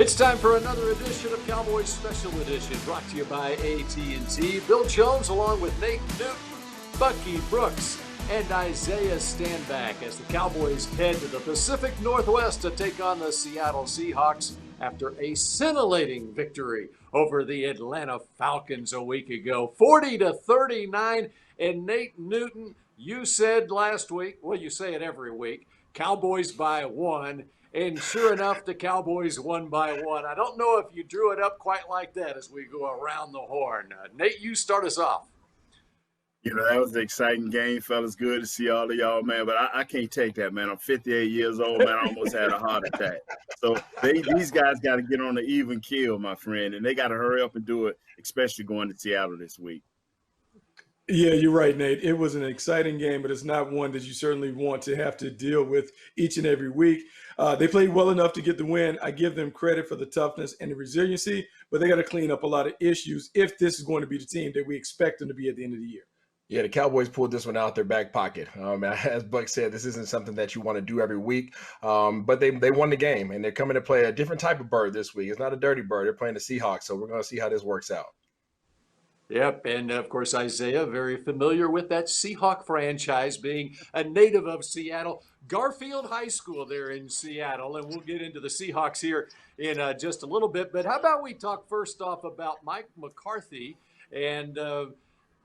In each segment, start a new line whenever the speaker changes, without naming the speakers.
It's time for another edition of Cowboys Special Edition, brought to you by AT&T. Bill Jones, along with Nate Newton, Bucky Brooks, and Isaiah Stanback as the Cowboys head to the Pacific Northwest to take on the Seattle Seahawks after a scintillating victory over the Atlanta Falcons a week ago, 40-39. And Nate Newton, you said last week, well, you say it every week, Cowboys by one. And sure enough, the Cowboys won by one. I don't know if you drew it up quite like that as we go around the horn. Nate, you start us off.
You know, that was an exciting game, fellas. Good to see all of y'all, man. But I can't take that, man. I'm 58 years old, man. I almost had a heart attack. So these guys got to get on the even keel, my friend, and they got to hurry up and do it, especially going to Seattle this week.
Yeah, you're right, Nate. It was an exciting game, but it's not one that you certainly want to have to deal with each and every week. They played well enough to get the win. I give them credit for the toughness and the resiliency, but they got to clean up a lot of issues if this is going to be the team that we expect them to be at the end of the year.
Yeah, the Cowboys pulled this one out their back pocket. As Buck said, this isn't something that you want to do every week, but they won the game, and they're coming to play a different type of bird this week. It's not a dirty bird. They're playing the Seahawks, so we're going to see how this works out.
Yep, and of course, Isaiah, very familiar with that Seahawk franchise, being a native of Seattle. Garfield High School there in Seattle, and we'll get into the Seahawks here in just a little bit. But how about we talk first off about Mike McCarthy, and the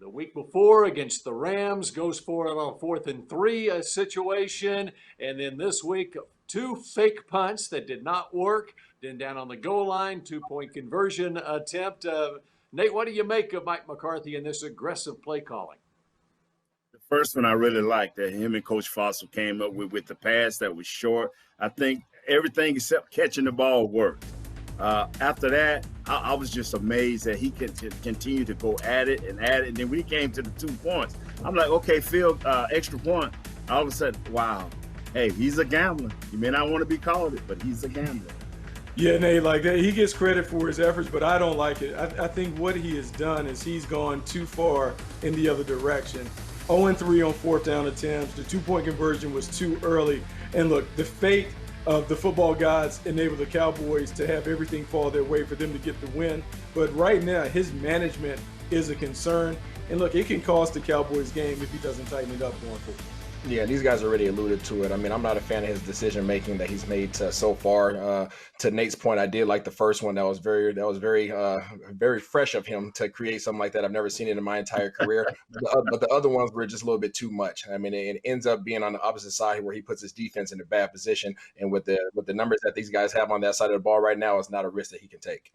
week before against the Rams goes for it on a 4th and 3 situation, and then this week 2 fake punts that did not work, then down on the goal line, 2-point conversion attempt. Nate, what do you make of Mike McCarthy and this aggressive play calling?
The first one I really liked that him and Coach Fossil came up with the pass that was short. I think everything except catching the ball worked. After that, I was just amazed that he could continue to go at it. And then when he came to the 2 points, I'm like, okay, Phil, extra point. All of a sudden, wow, hey, he's a gambler. You may not want to be called it, but he's a gambler.
Yeah, Nate, like that, he gets credit for his efforts, but I don't like it. I think what he has done is he's gone too far in the other direction. 0-3 on 4th down attempts. The 2-point conversion was too early. And look, the fate of the football gods enabled the Cowboys to have everything fall their way for them to get the win. But right now, his management is a concern. And look, it can cost the Cowboys game if he doesn't tighten it up going forward.
Yeah, these guys already alluded to it. I mean, I'm not a fan of his decision-making that he's made so far. To Nate's point, I did like the first one. That was very fresh of him to create something like that. I've never seen it in my entire career. But the other ones were just a little bit too much. I mean, it ends up being on the opposite side where he puts his defense in a bad position. And with the numbers that these guys have on that side of the ball right now, it's not a risk that he can take.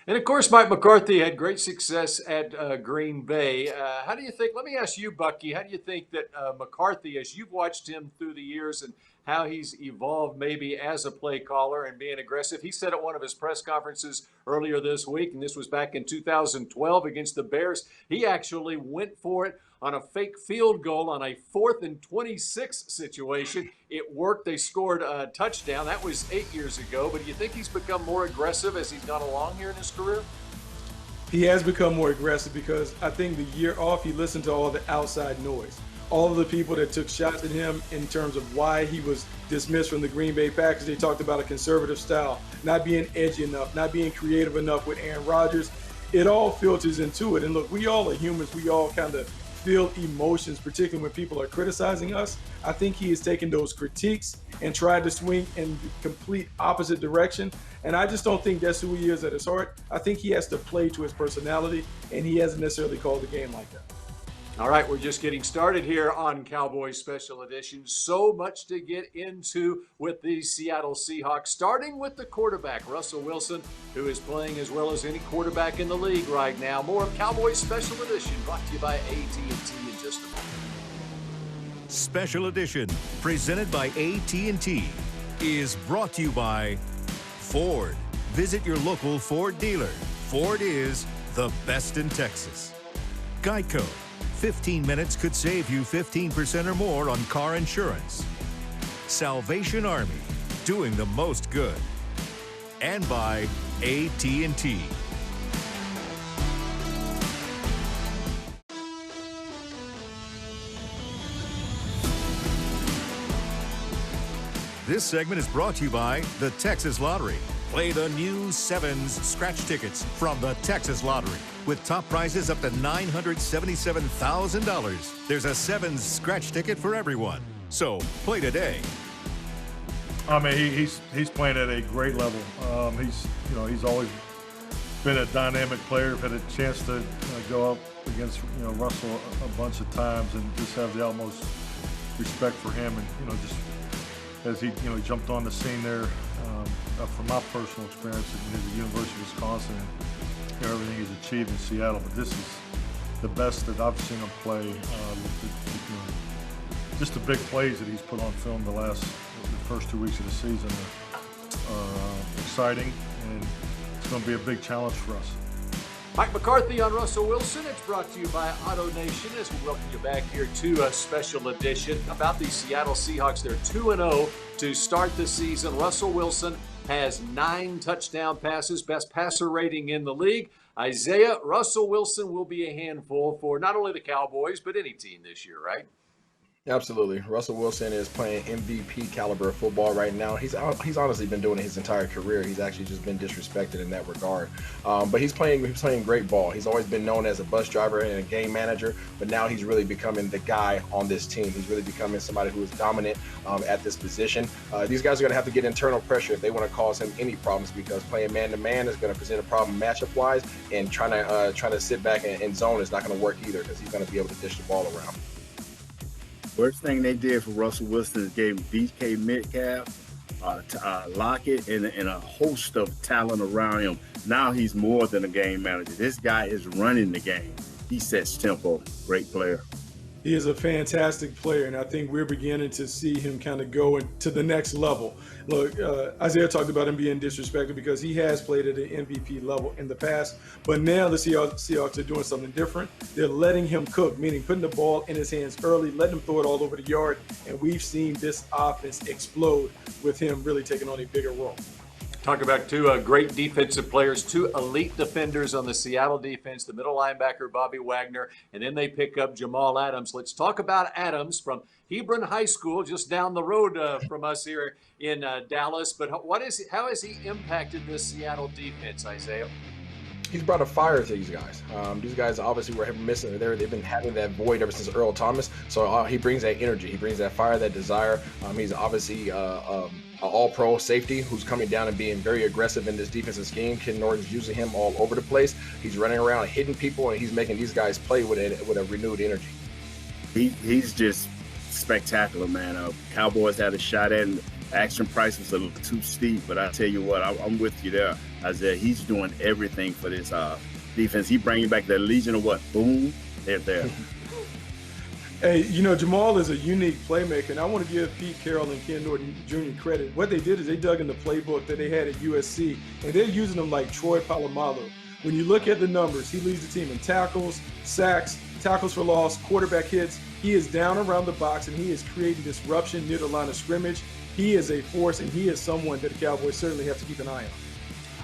And, of course, Mike McCarthy had great success at Green Bay. How do you think – let me ask you, Bucky, how do you think that McCarthy, as you've watched him through the years and how he's evolved maybe as a play caller and being aggressive? He said at one of his press conferences earlier this week, and this was back in 2012 against the Bears, he actually went for it on a fake field goal on a 4th and 26 situation. It worked. They scored a touchdown. That was 8 years ago. But do you think he's become more aggressive as he's gone along here in his career?
He has become more aggressive because I think the year off, he listened to all the outside noise. All of the people that took shots at him in terms of why he was dismissed from the Green Bay Packers. They talked about a conservative style, not being edgy enough, not being creative enough with Aaron Rodgers. It all filters into it. And look, we all are humans. We all kind of feel emotions, particularly when people are criticizing us. I think he has taken those critiques and tried to swing in the complete opposite direction. And I just don't think that's who he is at his heart. I think he has to play to his personality, and he hasn't necessarily called the game like that.
All right, we're just getting started here on Cowboys Special Edition. So much to get into with the Seattle Seahawks, starting with the quarterback, Russell Wilson, who is playing as well as any quarterback in the league right now. More of Cowboys Special Edition brought to you by AT&T in just a moment.
Special Edition, presented by AT&T, is brought to you by Ford. Visit your local Ford dealer. Ford is the best in Texas. Geico. 15 minutes could save you 15% or more on car insurance. Salvation Army, doing the most good. And by AT&T. This segment is brought to you by the Texas Lottery. Play the new Sevens scratch tickets from the Texas Lottery. With top prizes up to $977,000. There's a Sevens scratch ticket for everyone. So play today.
I mean, he's playing at a great level. He's always been a dynamic player. Had a chance to go up against Russell a bunch of times, and just have the utmost respect for him. And just as he jumped on the scene there, from my personal experience at the University of Wisconsin, and everything he's achieved in Seattle. But this is the best that I've seen him play. Just the big plays that he's put on film the first 2 weeks of the season are exciting, and it's going to be a big challenge for us.
Mike McCarthy on Russell Wilson. It's brought to you by Auto Nation as we welcome you back here to a special edition about the Seattle Seahawks. They're 2-0 to start the season. Russell Wilson has 9 touchdown passes, best passer rating in the league. Isaiah, Russell Wilson will be a handful for not only the Cowboys, but any team this year, right?
Absolutely. Russell Wilson is playing MVP caliber football right now. He's honestly been doing it his entire career. He's actually just been disrespected in that regard. But he's playing great ball. He's always been known as a bus driver and a game manager, but now he's really becoming the guy on this team. He's really becoming somebody who is dominant at this position. These guys are going to have to get internal pressure if they want to cause him any problems, because playing man-to-man is going to present a problem matchup-wise, and trying to sit back and zone is not going to work either, because he's going to be able to dish the ball around.
Worst thing they did for Russell Wilson is gave him DK Metcalf, Lockett, and a host of talent around him. Now he's more than a game manager. This guy is running the game. He sets tempo. Great player.
He is a fantastic player, and I think we're beginning to see him kind of go to the next level. Look, Isaiah talked about him being disrespected because he has played at an MVP level in the past, but now the Seahawks are doing something different. They're letting him cook, meaning putting the ball in his hands early, letting him throw it all over the yard, and we've seen this offense explode with him really taking on a bigger role.
Talk about 2 great defensive players, 2 elite defenders on the Seattle defense, the middle linebacker, Bobby Wagner, and then they pick up Jamal Adams. Let's talk about Adams from Hebron High School, just down the road from us here in Dallas. But how has he impacted this Seattle defense, Isaiah?
He's brought a fire to these guys. These guys obviously were missing. They've been having that void ever since Earl Thomas. So he brings that energy. He brings that fire, that desire. He's obviously an all-pro safety who's coming down and being very aggressive in this defensive scheme. Ken Norton's using him all over the place. He's running around hitting people, and he's making these guys play with a renewed energy.
He's just spectacular, man. Cowboys had a shot at him. Action price was a little too steep, but I tell you what, I'm with you there, Isaiah. He's doing everything for this defense. He bringing back the Legion of what? Boom, they're there.
Hey, Jamal is a unique playmaker, and I want to give Pete Carroll and Ken Norton Jr. credit. What they did is they dug in the playbook that they had at USC, and they're using them like Troy Polamalu. When you look at the numbers, he leads the team in tackles, sacks, tackles for loss, quarterback hits. He is down around the box, and he is creating disruption near the line of scrimmage. He is a force, and he is someone that the Cowboys certainly have to keep an eye on.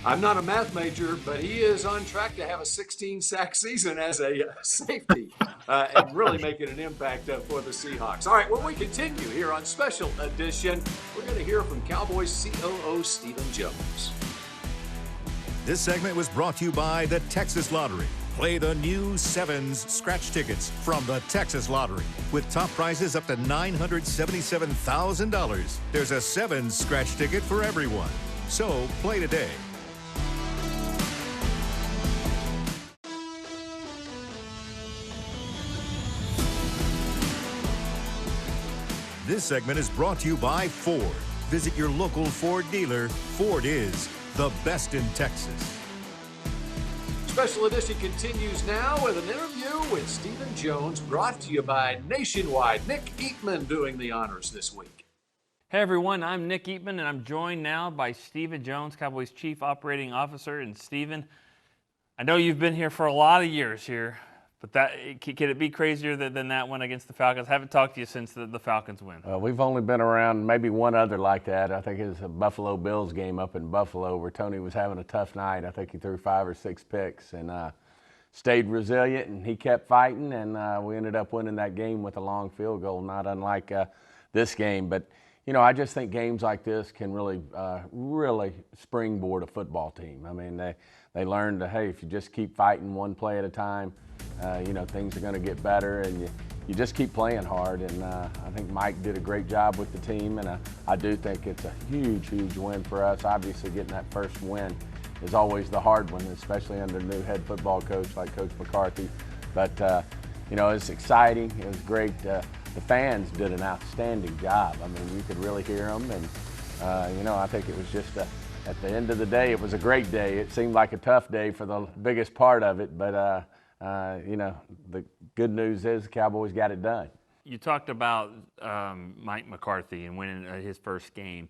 I'm not a math major, but he is on track to have a 16-sack season as a safety and really making an impact for the Seahawks. All right, when we continue here on Special Edition, we're going to hear from Cowboys COO Stephen Jones.
This segment was brought to you by the Texas Lottery. Play the new Sevens scratch tickets from the Texas Lottery. With top prizes up to $977,000. There's a Sevens scratch ticket for everyone. So play today. This segment is brought to you by Ford. Visit your local Ford dealer. Ford is the best in Texas.
Special Edition continues now with an interview with Stephen Jones, brought to you by Nationwide. Nick Eatman doing the honors this week.
Hey everyone, I'm Nick Eatman, and I'm joined now by Stephen Jones, Cowboys Chief Operating Officer. And Stephen, I know you've been here for a lot of years here, but can it be crazier than that one against the Falcons? I haven't talked to you since the Falcons win.
We've only been around maybe one other like that. I think it was a Buffalo Bills game up in Buffalo where Tony was having a tough night. I think he threw 5 or 6 picks and stayed resilient, and he kept fighting, and we ended up winning that game with a long field goal, not unlike this game. But, I just think games like this can really, really springboard a football team. I mean, they learn to, hey, if you just keep fighting one play at a time, things are going to get better, and you just keep playing hard. And I think Mike did a great job with the team, and I do think it's a huge, huge win for us. Obviously, getting that first win is always the hard one, especially under a new head football coach like Coach McCarthy. But, it's exciting. It was great. The fans did an outstanding job. I mean, you could really hear them, and I think it was just at the end of the day, it was a great day. It seemed like a tough day for the biggest part of it, but the good news is the Cowboys got it done.
You talked about Mike McCarthy and winning his first game.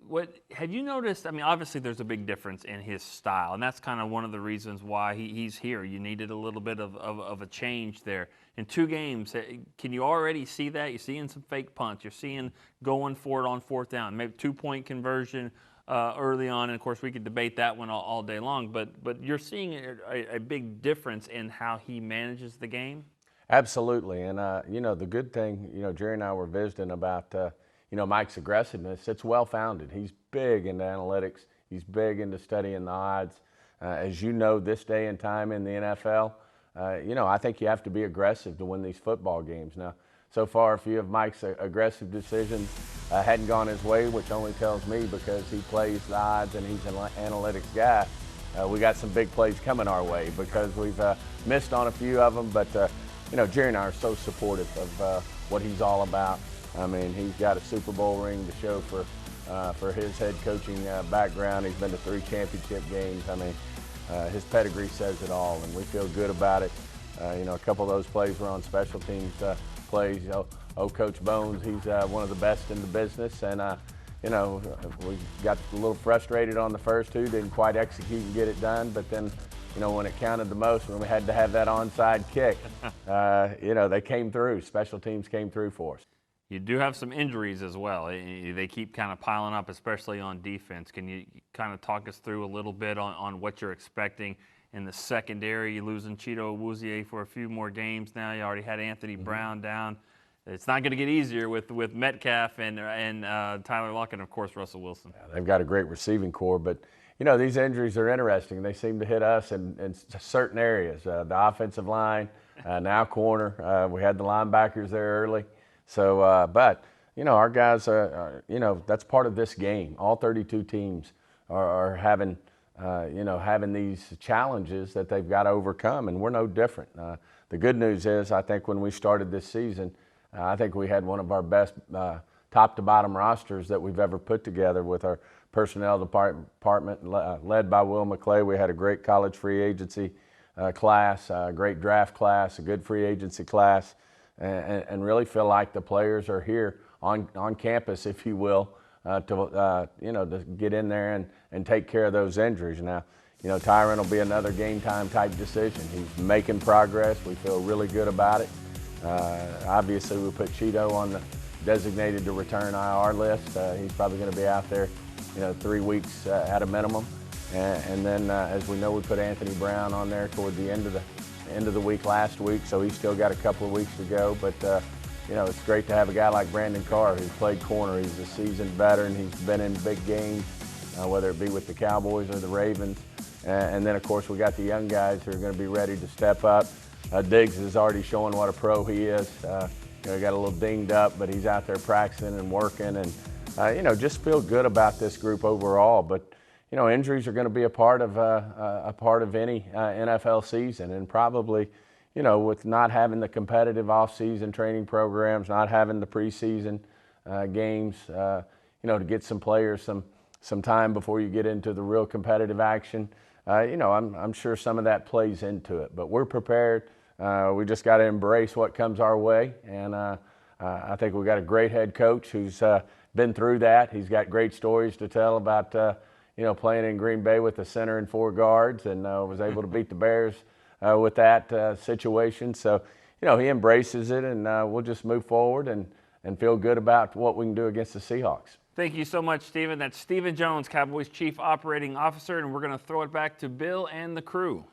What have you noticed? I mean, obviously there's a big difference in his style, and that's kind of one of the reasons why he's here. You needed a little bit of a change there. In 2 games, can you already see that? You're seeing some fake punts. You're seeing going for it on 4th down, maybe 2-point conversion early on. And, of course, we could debate that one all day long. But you're seeing a big difference in how he manages the game?
Absolutely. And, the good thing, Jerry and I were visiting about Mike's aggressiveness. It's well-founded. He's big into analytics. He's big into studying the odds. As you know, this day and time in the NFL, I think you have to be aggressive to win these football games. Now, so far, a few of Mike's aggressive decisions hadn't gone his way, which only tells me because he plays the odds and he's an analytics guy. We got some big plays coming our way because we've missed on a few of them. But, Jerry and I are so supportive of what he's all about. I mean, he's got a Super Bowl ring to show for his head coaching background. He's been to 3 championship games. I mean, his pedigree says it all, and we feel good about it. A couple of those plays were on special teams plays. Coach Bones, he's one of the best in the business, and we got a little frustrated on the first 2, didn't quite execute and get it done, but then, when it counted the most, when we had to have that onside kick, they came through. Special teams came through for us.
You do have some injuries as well. They keep kind of piling up, especially on defense. Can you kind of talk us through a little bit on what you're expecting in the secondary? You're losing Cheeto Awuzie for a few more games now. You already had Anthony Brown down. It's not going to get easier with Metcalf and Tyler Lockett and, of course, Russell Wilson.
Yeah, they've got a great receiving core, but, these injuries are interesting. They seem to hit us in certain areas. The offensive line, now corner. We had the linebackers there early. So, but, our guys are, that's part of this game. All 32 teams are having, having these challenges that they've got to overcome, and we're no different. The good news is, I think when we started this season, I think we had one of our best top-to-bottom rosters that we've ever put together with our personnel department led by Will McClay. We had a great college free agency class, a great draft class, a good free agency class. And really feel like the players are here on campus, if you will, to get in there and take care of those injuries. Now, Tyron will be another game time type decision. He's making progress. We feel really good about it. Obviously, we put Cheeto on the designated to return IR list. He's probably going to be out there, 3 weeks at a minimum. And then, as we know, we put Anthony Brown on there toward the end of the week last week, so he's still got a couple of weeks to go. But it's great to have a guy like Brandon Carr who's played corner. He's a seasoned veteran. He's been in big games, whether it be with the Cowboys or the Ravens. And then, of course, we got the young guys who are going to be ready to step up. Diggs is already showing what a pro he is. He got a little dinged up, but he's out there practicing and working, and just feel good about this group overall. But injuries are going to be a part of any NFL season, and probably, with not having the competitive off-season training programs, not having the preseason games, to get some players some time before you get into the real competitive action. I'm sure some of that plays into it, but we're prepared. We just got to embrace what comes our way, and I think we got a great head coach who's been through that. He's got great stories to tell about playing in Green Bay with the center and 4 guards, and was able to beat the Bears with that situation. So, he embraces it, and we'll just move forward and feel good about what we can do against the Seahawks.
Thank you so much, Stephen. That's Stephen Jones, Cowboys Chief Operating Officer, and we're going to throw it back to Bill and the crew.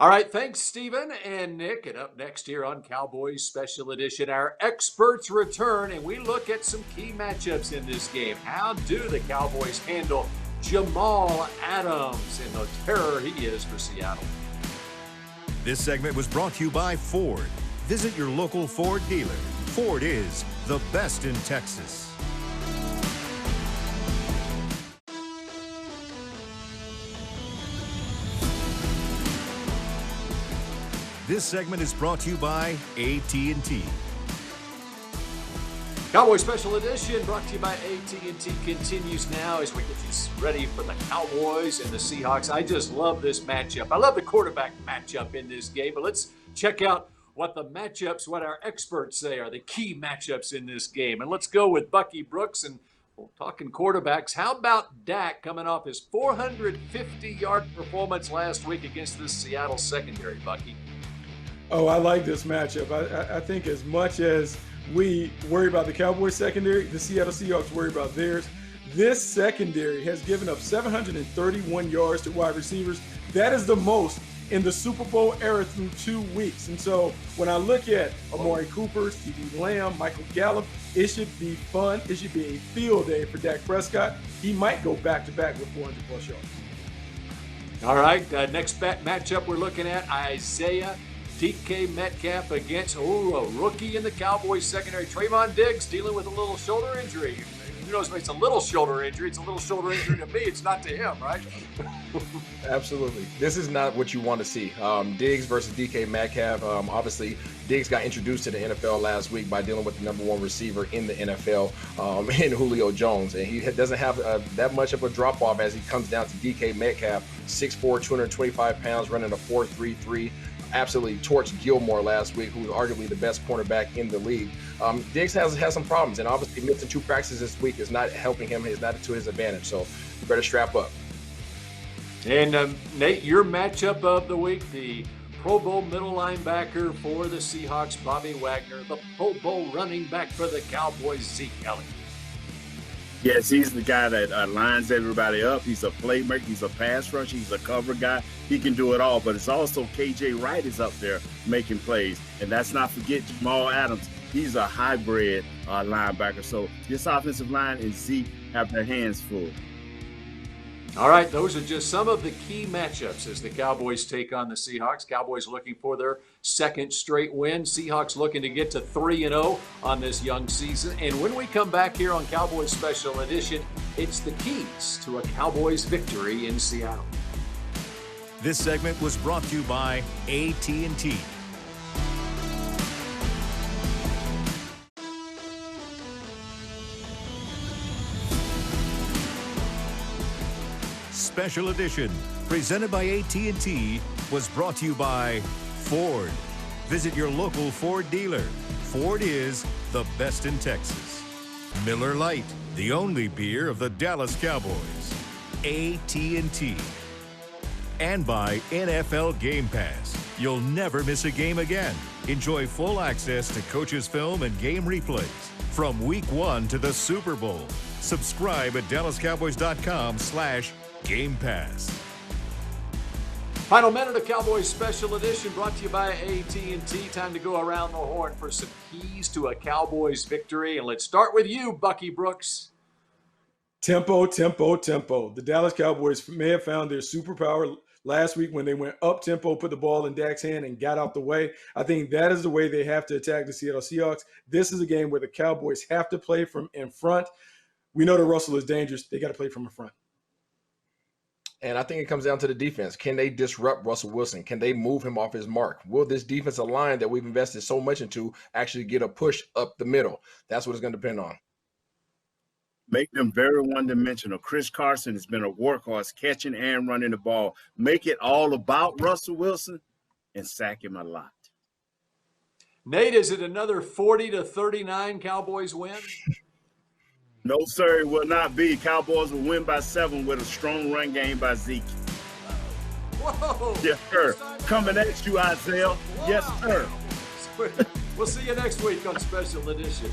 All right, thanks, Stephen and Nick. And up next here on Cowboys Special Edition, our experts return, and we look at some key matchups in this game. How do the Cowboys handle Jamal Adams and the terror he is for Seattle?
This segment was brought to you by Ford. Visit your local Ford dealer. Ford is the best in Texas. This segment is brought to you by AT&T.
Cowboys Special Edition brought to you by AT&T continues now as we get you ready for the Cowboys and the Seahawks. I just love this matchup. I love the quarterback matchup in this game, but let's check out what our experts say are the key matchups in this game. And let's go with Bucky Brooks, and talking quarterbacks. How about Dak coming off his 450-yard performance last week against the Seattle secondary, Bucky?
Oh, I like this matchup. I think as much as we worry about the Cowboys secondary, the Seattle Seahawks worry about theirs. This secondary has given up 731 yards to wide receivers. That is the most in the Super Bowl era through 2 weeks. And so when I look at Amari Cooper, CeeDee Lamb, Michael Gallup, it should be fun. It should be a field day for Dak Prescott. He might go back-to-back with 400-plus yards.
All right, next matchup we're looking at, Isaiah DK Metcalf against a rookie in the Cowboys secondary. Trayvon Diggs dealing with a little shoulder injury. Who knows if it's a little shoulder injury? It's a little shoulder injury to me. It's not to him, right?
Absolutely. This is not what you want to see. Diggs versus DK Metcalf. Obviously, Diggs got introduced to the NFL last week by dealing with the number one receiver in the NFL, in Julio Jones. And he doesn't have that much of a drop-off as he comes down to DK Metcalf, 6'4", 225 pounds, running a 4.33. Absolutely torched Gilmore last week, who was arguably the best cornerback in the league. Diggs has some problems, and obviously missing 2 practices this week is not helping him. It's not to his advantage, so you better strap up.
And Nate, your matchup of the week, the Pro Bowl middle linebacker for the Seahawks, Bobby Wagner, the Pro Bowl running back for the Cowboys, Zeke Elliott.
Yes, he's the guy that lines everybody up. He's a playmaker. He's a pass rusher. He's a cover guy. He can do it all. But it's also KJ Wright is up there making plays. And let's not forget Jamal Adams. He's a hybrid linebacker. So this offensive line and Zeke have their hands full.
All right, those are just some of the key matchups as the Cowboys take on the Seahawks. Cowboys looking for their second straight win. Seahawks looking to get to 3-0 on this young season. And when we come back here on Cowboys Special Edition, it's the keys to a Cowboys victory in Seattle.
This segment was brought to you by AT&T. Special Edition, presented by AT&T, was brought to you by Ford. Visit your local Ford dealer. Ford is the best in Texas. Miller Lite, the only beer of the Dallas Cowboys. AT&T. And by NFL Game Pass. You'll never miss a game again. Enjoy full access to coaches' film and game replays from Week 1 to the Super Bowl. Subscribe at DallasCowboys.com/Game Pass.
Final minute of Cowboys Special Edition brought to you by AT&T. Time to go around the horn for some keys to a Cowboys victory. And let's start with you, Bucky Brooks.
Tempo, tempo, tempo. The Dallas Cowboys may have found their superpower last week when they went up tempo, put the ball in Dak's hand, and got out the way. I think that is the way they have to attack the Seattle Seahawks. This is a game where the Cowboys have to play from in front. We know that Russell is dangerous. They got to play from in front.
And I think it comes down to the defense. Can they disrupt Russell Wilson? Can they move him off his mark? Will this defensive line that we've invested so much into actually get a push up the middle? That's what it's going to depend on.
Make them very one-dimensional. Chris Carson has been a workhorse catching and running the ball. Make it all about Russell Wilson and sack him a lot.
Nate, is it another 40-39 Cowboys win?
No, sir, it will not be. Cowboys will win by 7 with a strong run game by Zeke.
Whoa!
Yes, sir. Coming at you, Isaiah. Yes, sir.
We'll see you next week on Special Edition.